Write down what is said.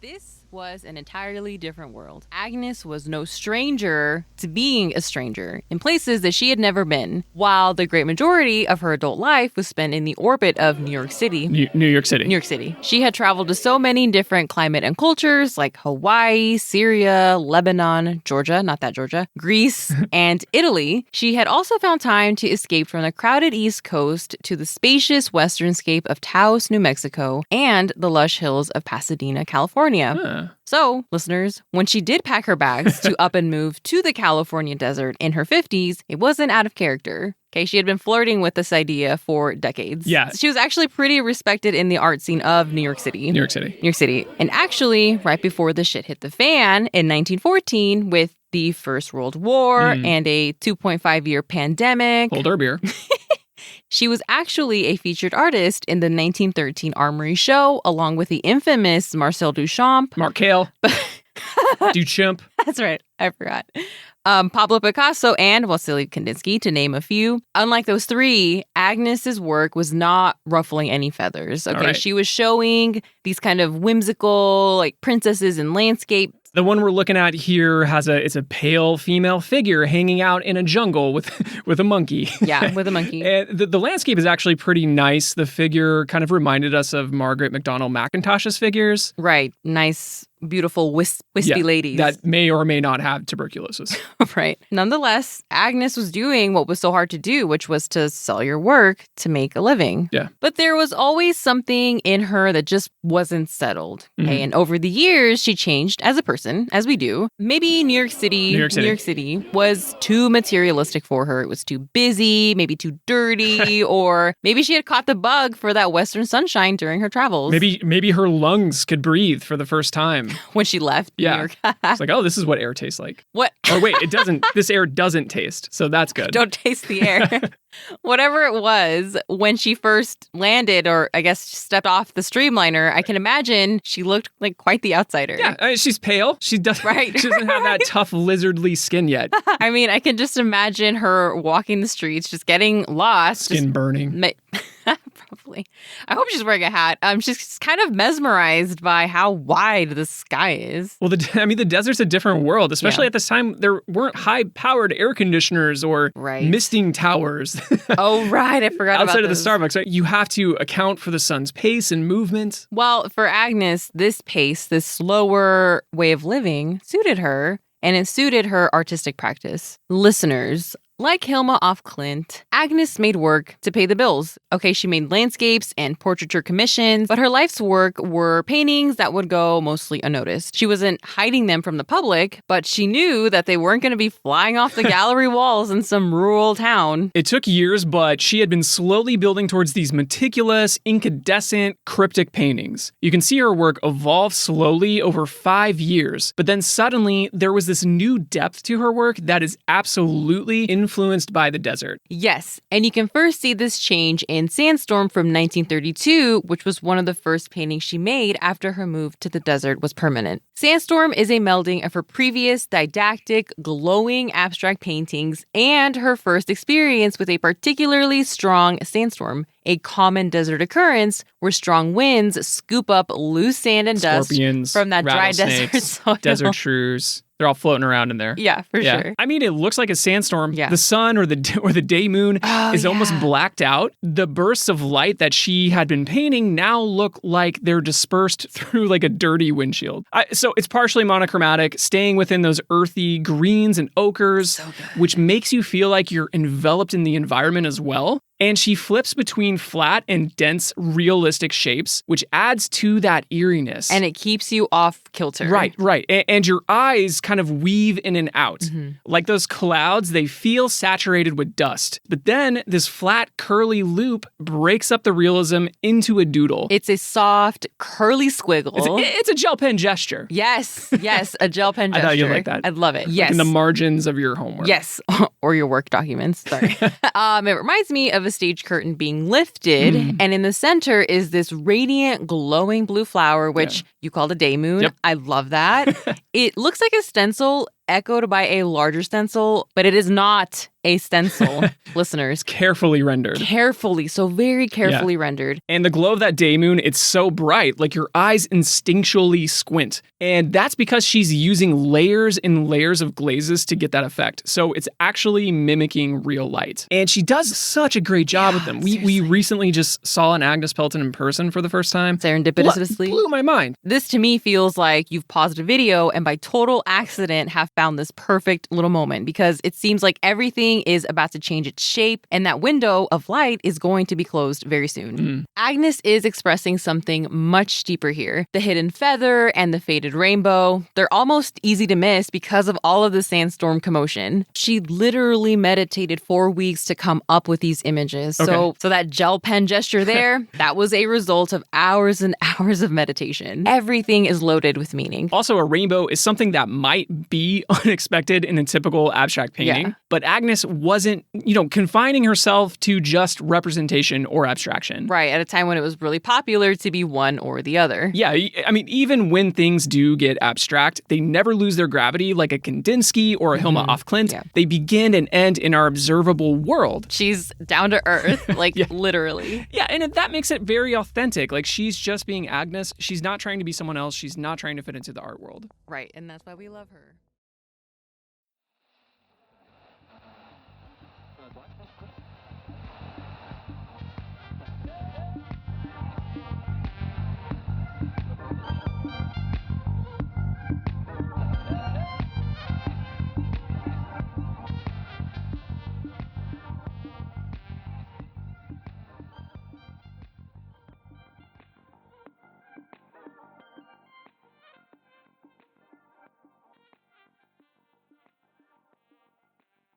This was an entirely different world. Agnes was no stranger to being a stranger in places that she had never been, while the great majority of her adult life was spent in the orbit of New York City. New York City. New York City. She had traveled to so many different climate and cultures like Hawaii, Syria, Lebanon, Georgia, not that Georgia, Greece, and Italy. She had also found time to escape from the crowded East Coast to the spacious westernscape of Taos, New Mexico, and the lush hills of Pasadena, California. So, listeners, when she did pack her bags to up and move to the California desert in her 50s, it wasn't out of character. Okay, she had been flirting with this idea for decades. Yeah. She was actually pretty respected in the art scene of New York City. New York City. New York City. And actually, right before the shit hit the fan in 1914 with the First World War and a 2.5-year pandemic. Hold our beer. She was actually a featured artist in the 1913 Armory Show, along with the infamous Marcel Duchamp. Mark Hale. Duchamp. That's right. I forgot. Pablo Picasso and Wassily Kandinsky, to name a few. Unlike those three, Agnes's work was not ruffling any feathers. Okay, right. She was showing these kind of whimsical, like princesses in landscape. The one we're looking at here it's a pale female figure hanging out in a jungle with a monkey. Yeah, with a monkey. And the landscape is actually pretty nice. The figure kind of reminded us of Margaret McDonald McIntosh's figures. Right. Nice, beautiful, wispy ladies. That may or may not have tuberculosis. Right. Nonetheless, Agnes was doing what was so hard to do, which was to sell your work to make a living. Yeah. But there was always something in her that just wasn't settled. Okay? And over the years, she changed as a person, as we do. Maybe New York City was too materialistic for her. It was too busy, maybe too dirty, or maybe she had caught the bug for that Western sunshine during her travels. Maybe her lungs could breathe for the first time. When she left New York. It's like, oh, this is what air tastes like. What? Or wait, it doesn't. This air doesn't taste. So that's good. Don't taste the air. Whatever it was, when she first landed, or I guess stepped off the streamliner, I can imagine she looked like quite the outsider. Yeah, I mean, she's pale. She doesn't have that tough lizardly skin yet. I mean, I can just imagine her walking the streets, just getting lost. Skin burning. Probably. I hope she's wearing a hat. She's kind of mesmerized by how wide the sky is. Well, the desert's a different world, especially at this time. There weren't high-powered air conditioners or misting towers. Oh, right. I forgot about outside of the Starbucks, right? You have to account for the sun's pace and movement. Well, for Agnes, this pace, this slower way of living suited her, and it suited her artistic practice. Listeners, like Hilma off Klint, Agnes made work to pay the bills. Okay, she made landscapes and portraiture commissions, but her life's work were paintings that would go mostly unnoticed. She wasn't hiding them from the public, but she knew that they weren't going to be flying off the gallery walls in some rural town. It took years, but she had been slowly building towards these meticulous, incandescent, cryptic paintings. You can see her work evolve slowly over 5 years, but then suddenly there was this new depth to her work that is absolutely influenced by the desert. Yes, and you can first see this change in Sandstorm from 1932, which was one of the first paintings she made after her move to the desert was permanent. Sandstorm is a melding of her previous didactic, glowing abstract paintings and her first experience with a particularly strong sandstorm, a common desert occurrence where strong winds scoop up loose sand and Scorpions, dust from that dry desert soil. Desert shrews. They're all floating around in there. Yeah, for sure. I mean, it looks like a sandstorm. Yeah. The sun or the day moon is almost blacked out. The bursts of light that she had been painting now look like they're dispersed through like a dirty windshield. So it's partially monochromatic, staying within those earthy greens and ochres, which makes you feel like you're enveloped in the environment as well. And she flips between flat and dense, realistic shapes, which adds to that eeriness. And it keeps you off kilter. Right. And your eyes kind of weave in and out. Mm-hmm. Like those clouds, they feel saturated with dust. But then this flat, curly loop breaks up the realism into a doodle. It's a soft, curly squiggle. It's a gel pen gesture. Yes, a gel pen gesture. I thought you'd like that. I'd love it. Yes. Like in the margins of your homework. Yes, or your work documents. Sorry. It reminds me of a stage curtain being lifted, and in the center is this radiant, glowing blue flower, which you called a day moon. Yep. I love that. It looks like a stencil echoed by a larger stencil, but it is not a stencil, listeners. Carefully rendered. Carefully, so very carefully rendered. And the glow of that day moon, it's so bright, like your eyes instinctually squint. And that's because she's using layers and layers of glazes to get that effect. So it's actually mimicking real light. And she does such a great job with them. We recently just saw an Agnes Pelton in person for the first time. Serendipitously. Blew my mind. This to me feels like you've paused a video and by total accident have found this perfect little moment, because it seems like everything is about to change its shape and that window of light is going to be closed very soon. Agnes is expressing something much deeper here. The hidden feather and the faded rainbow, they're almost easy to miss because of all of the sandstorm commotion. She literally meditated 4 weeks to come up with these images. So that gel pen gesture there, that was a result of hours and hours of meditation. Everything is loaded with meaning. Also, a rainbow is something that might be unexpected in a typical abstract painting, but Agnes wasn't, confining herself to just representation or abstraction. Right, at a time when it was really popular to be one or the other. Yeah, I mean, even when things do get abstract, they never lose their gravity like a Kandinsky or a Hilma off Klint. Yeah. They begin and end in our observable world. She's down to earth, literally. Yeah, and that makes it very authentic. Like, she's just being Agnes. She's not trying to be someone else. She's not trying to fit into the art world. Right, and that's why we love her.